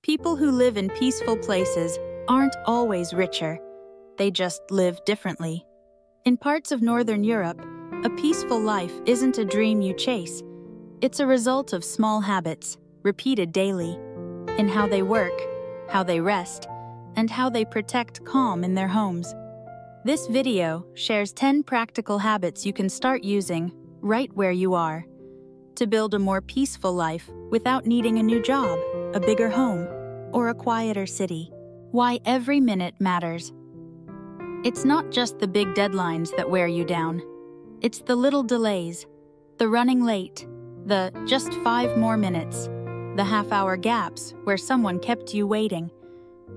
People who live in peaceful places aren't always richer. They just live differently. In parts of Northern Europe, a peaceful life isn't a dream you chase. It's a result of small habits, repeated daily, in how they work, how they rest, and how they protect calm in their homes. This video shares 10 practical habits you can start using right where you are to build a more peaceful life without needing a new job, a bigger home, or a quieter city. Why every minute matters. It's not just the big deadlines that wear you down. It's the little delays, the running late, the just 5 more minutes, the half-hour gaps where someone kept you waiting.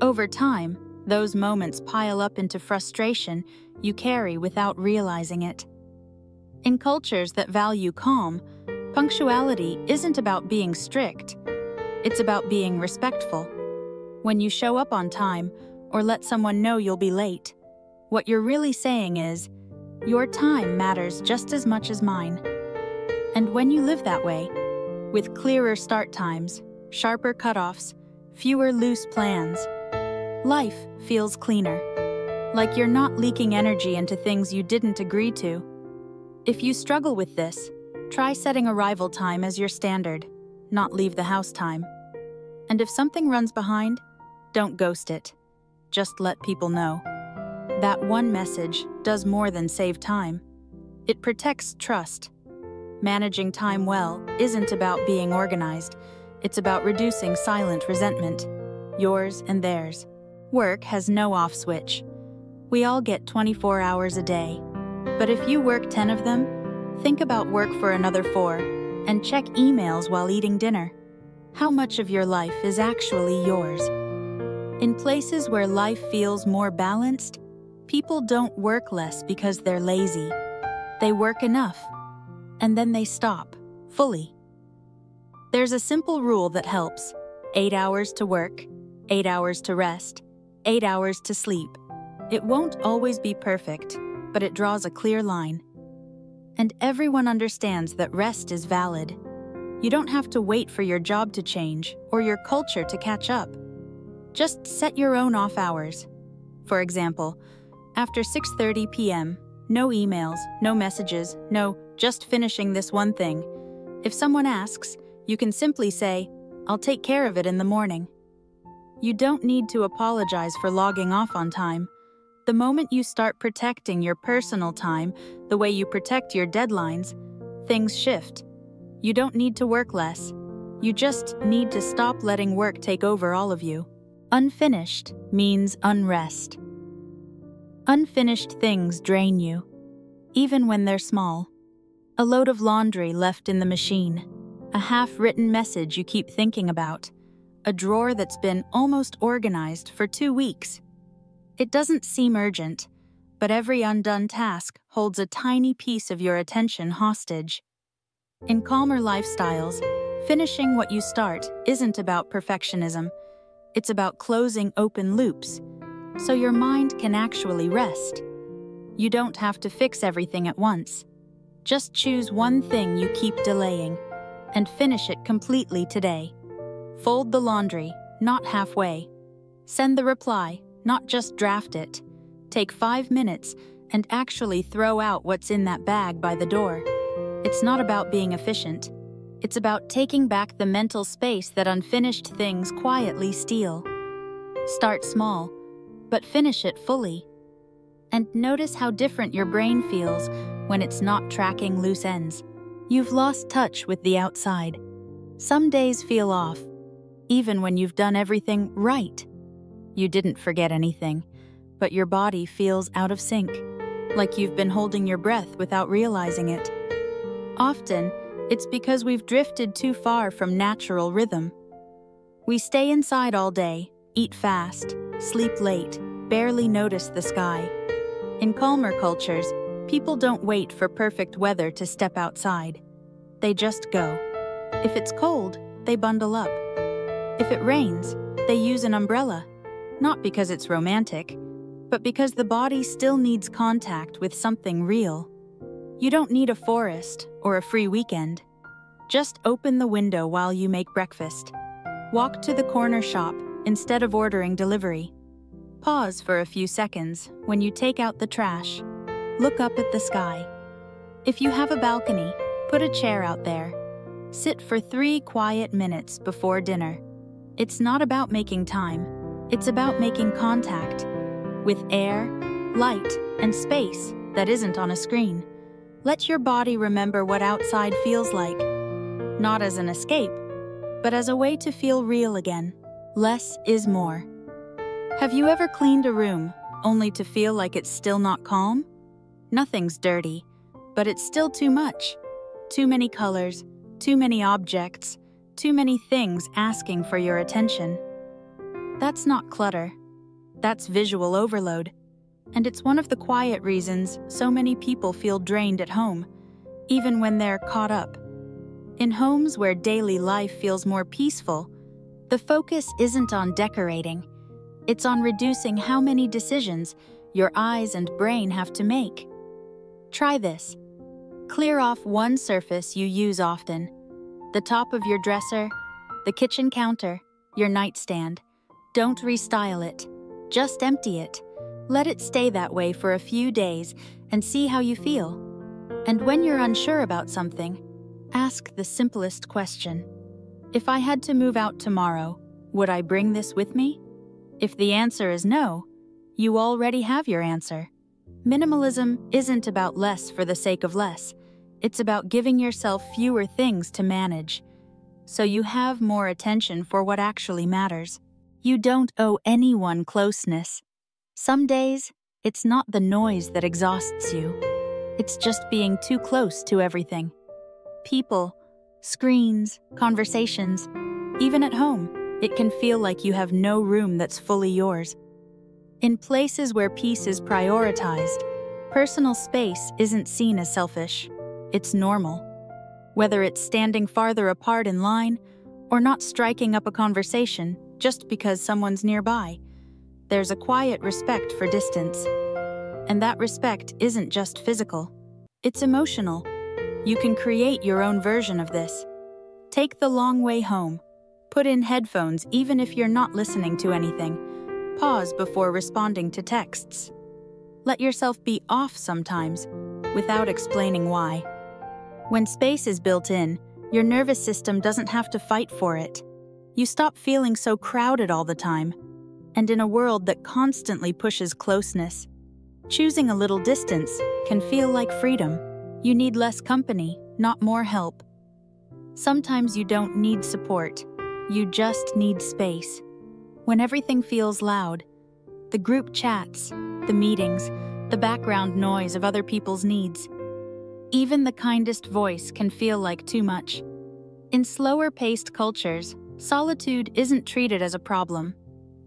Over time, those moments pile up into frustration you carry without realizing it. In cultures that value calm, punctuality isn't about being strict. It's about being respectful. When you show up on time or let someone know you'll be late, what you're really saying is, your time matters just as much as mine. And when you live that way, with clearer start times, sharper cutoffs, fewer loose plans, life feels cleaner, like you're not leaking energy into things you didn't agree to. If you struggle with this, try setting arrival time as your standard, not leave the house time. And if something runs behind, don't ghost it. Just let people know. That one message does more than save time. It protects trust. Managing time well isn't about being organized. It's about reducing silent resentment, yours and theirs. Work has no off switch. We all get 24 hours a day. But if you work 10 of them, think about work for another 4 and check emails while eating dinner. How much of your life is actually yours? In places where life feels more balanced, people don't work less because they're lazy. They work enough, and then they stop, fully. There's a simple rule that helps: 8 hours to work, 8 hours to rest, 8 hours to sleep. It won't always be perfect, but it draws a clear line. And everyone understands that rest is valid. You don't have to wait for your job to change or your culture to catch up. Just set your own off hours. For example, after 6:30 p.m., no emails, no messages, no just finishing this one thing. If someone asks, you can simply say, "I'll take care of it in the morning." You don't need to apologize for logging off on time. The moment you start protecting your personal time the way you protect your deadlines, things shift. You don't need to work less. You just need to stop letting work take over all of you. Unfinished means unrest. Unfinished things drain you, even when they're small. A load of laundry left in the machine, a half-written message you keep thinking about, a drawer that's been almost organized for 2 weeks. It doesn't seem urgent, but every undone task holds a tiny piece of your attention hostage. In calmer lifestyles, finishing what you start isn't about perfectionism. It's about closing open loops, so your mind can actually rest. You don't have to fix everything at once. Just choose one thing you keep delaying, and finish it completely today. Fold the laundry, not halfway. Send the reply, not just draft it. Take 5 minutes and actually throw out what's in that bag by the door. It's not about being efficient. It's about taking back the mental space that unfinished things quietly steal. Start small, but finish it fully. And notice how different your brain feels when it's not tracking loose ends. You've lost touch with the outside. Some days feel off, even when you've done everything right. You didn't forget anything, but your body feels out of sync, like you've been holding your breath without realizing it. Often, it's because we've drifted too far from natural rhythm. We stay inside all day, eat fast, sleep late, barely notice the sky. In calmer cultures, people don't wait for perfect weather to step outside. They just go. If it's cold, they bundle up. If it rains, they use an umbrella, not because it's romantic, but because the body still needs contact with something real. You don't need a forest or a free weekend. Just open the window while you make breakfast. Walk to the corner shop instead of ordering delivery. Pause for a few seconds when you take out the trash. Look up at the sky. If you have a balcony, put a chair out there. Sit for 3 quiet minutes before dinner. It's not about making time. It's about making contact with air, light, and space that isn't on a screen. Let your body remember what outside feels like, not as an escape, but as a way to feel real again. Less is more. Have you ever cleaned a room only to feel like it's still not calm? Nothing's dirty, but it's still too much. Too many colors, too many objects, too many things asking for your attention. That's not clutter. That's visual overload. And it's one of the quiet reasons so many people feel drained at home, even when they're caught up. In homes where daily life feels more peaceful, the focus isn't on decorating. It's on reducing how many decisions your eyes and brain have to make. Try this. Clear off one surface you use often. The top of your dresser, the kitchen counter, your nightstand. Don't restyle it. Just empty it. Let it stay that way for a few days and see how you feel. And when you're unsure about something, ask the simplest question. If I had to move out tomorrow, would I bring this with me? If the answer is no, you already have your answer. Minimalism isn't about less for the sake of less. It's about giving yourself fewer things to manage, so you have more attention for what actually matters. You don't owe anyone closeness. Some days, it's not the noise that exhausts you. It's just being too close to everything. People, screens, conversations. Even at home, it can feel like you have no room that's fully yours. In places where peace is prioritized, personal space isn't seen as selfish. It's normal. Whether it's standing farther apart in line or not striking up a conversation just because someone's nearby, there's a quiet respect for distance. And that respect isn't just physical. It's emotional. You can create your own version of this. Take the long way home. Put in headphones even if you're not listening to anything. Pause before responding to texts. Let yourself be off sometimes, without explaining why. When space is built in, your nervous system doesn't have to fight for it. You stop feeling so crowded all the time. And in a world that constantly pushes closeness, choosing a little distance can feel like freedom. You need less company, not more help. Sometimes you don't need support. You just need space. When everything feels loud, the group chats, the meetings, the background noise of other people's needs, even the kindest voice can feel like too much. In slower-paced cultures, solitude isn't treated as a problem.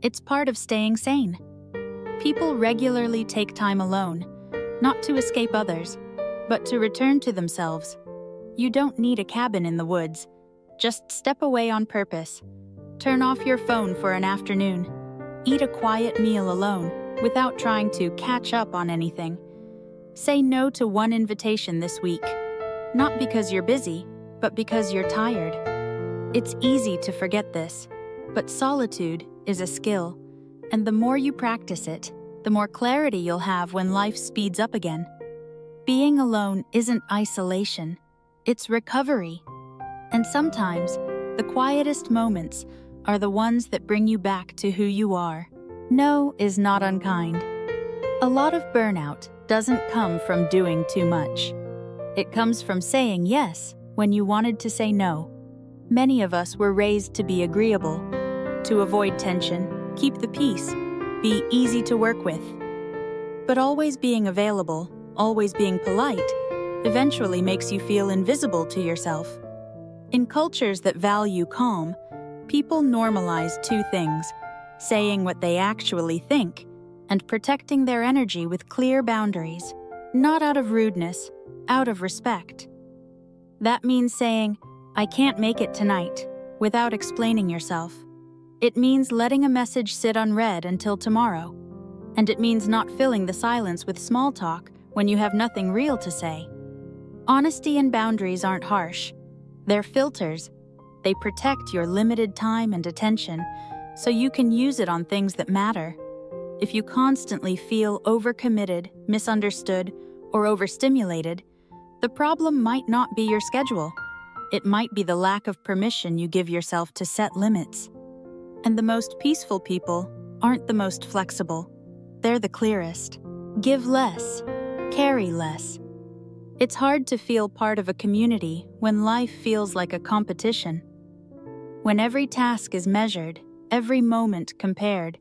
It's part of staying sane. People regularly take time alone, not to escape others, but to return to themselves. You don't need a cabin in the woods. Just step away on purpose. Turn off your phone for an afternoon. Eat a quiet meal alone, without trying to catch up on anything. Say no to one invitation this week, not because you're busy, but because you're tired. It's easy to forget this, but solitude is a skill, and the more you practice it, the more clarity you'll have when life speeds up again. Being alone isn't isolation, it's recovery. And sometimes, the quietest moments are the ones that bring you back to who you are. No is not unkind. A lot of burnout doesn't come from doing too much. It comes from saying yes when you wanted to say no. Many of us were raised to be agreeable, to avoid tension, keep the peace, be easy to work with. But always being available, always being polite, eventually makes you feel invisible to yourself. In cultures that value calm, people normalize two things: saying what they actually think and protecting their energy with clear boundaries, not out of rudeness, out of respect. That means saying, "I can't make it tonight," without explaining yourself. It means letting a message sit unread until tomorrow. And it means not filling the silence with small talk when you have nothing real to say. Honesty and boundaries aren't harsh. They're filters. They protect your limited time and attention so you can use it on things that matter. If you constantly feel overcommitted, misunderstood, or overstimulated, the problem might not be your schedule. It might be the lack of permission you give yourself to set limits. And the most peaceful people aren't the most flexible. They're the clearest. Give less, carry less. It's hard to feel part of a community when life feels like a competition. When every task is measured, every moment compared,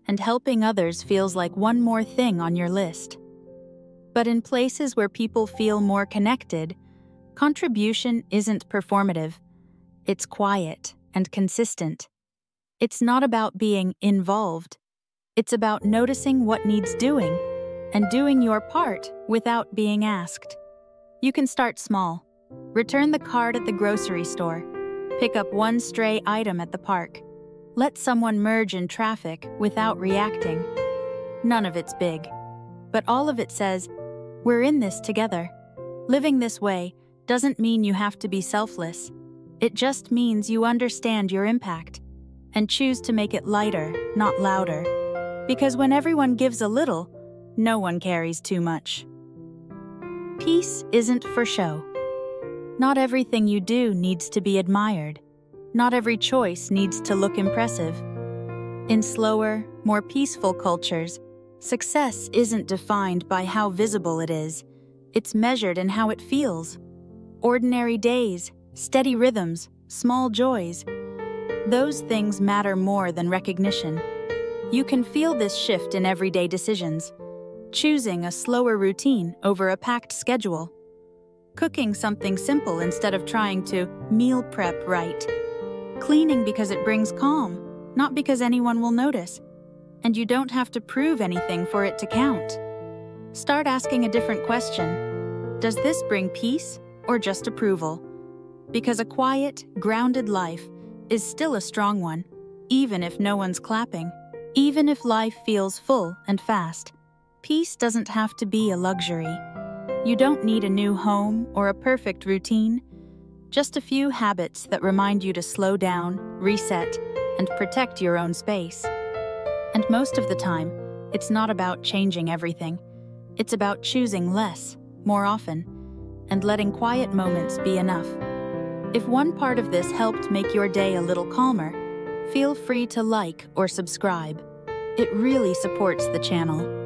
and helping others feels like one more thing on your list. But in places where people feel more connected, contribution isn't performative. It's quiet and consistent. It's not about being involved. It's about noticing what needs doing and doing your part without being asked. You can start small. Return the card at the grocery store. Pick up one stray item at the park. Let someone merge in traffic without reacting. None of it's big, but all of it says, we're in this together. Living this way doesn't mean you have to be selfless. It just means you understand your impact and choose to make it lighter, not louder. Because when everyone gives a little, no one carries too much. Peace isn't for show. Not everything you do needs to be admired. Not every choice needs to look impressive. In slower, more peaceful cultures, success isn't defined by how visible it is. It's measured in how it feels. Ordinary days, steady rhythms, small joys. Those things matter more than recognition. You can feel this shift in everyday decisions. Choosing a slower routine over a packed schedule. Cooking something simple instead of trying to meal prep right. Cleaning because it brings calm, not because anyone will notice. And you don't have to prove anything for it to count. Start asking a different question. Does this bring peace or just approval? Because a quiet, grounded life is still a strong one, even if no one's clapping. Even if life feels full and fast. Peace doesn't have to be a luxury. You don't need a new home or a perfect routine. Just a few habits that remind you to slow down, reset, and protect your own space. And most of the time, it's not about changing everything. It's about choosing less, more often, and letting quiet moments be enough. If one part of this helped make your day a little calmer, feel free to like or subscribe. It really supports the channel.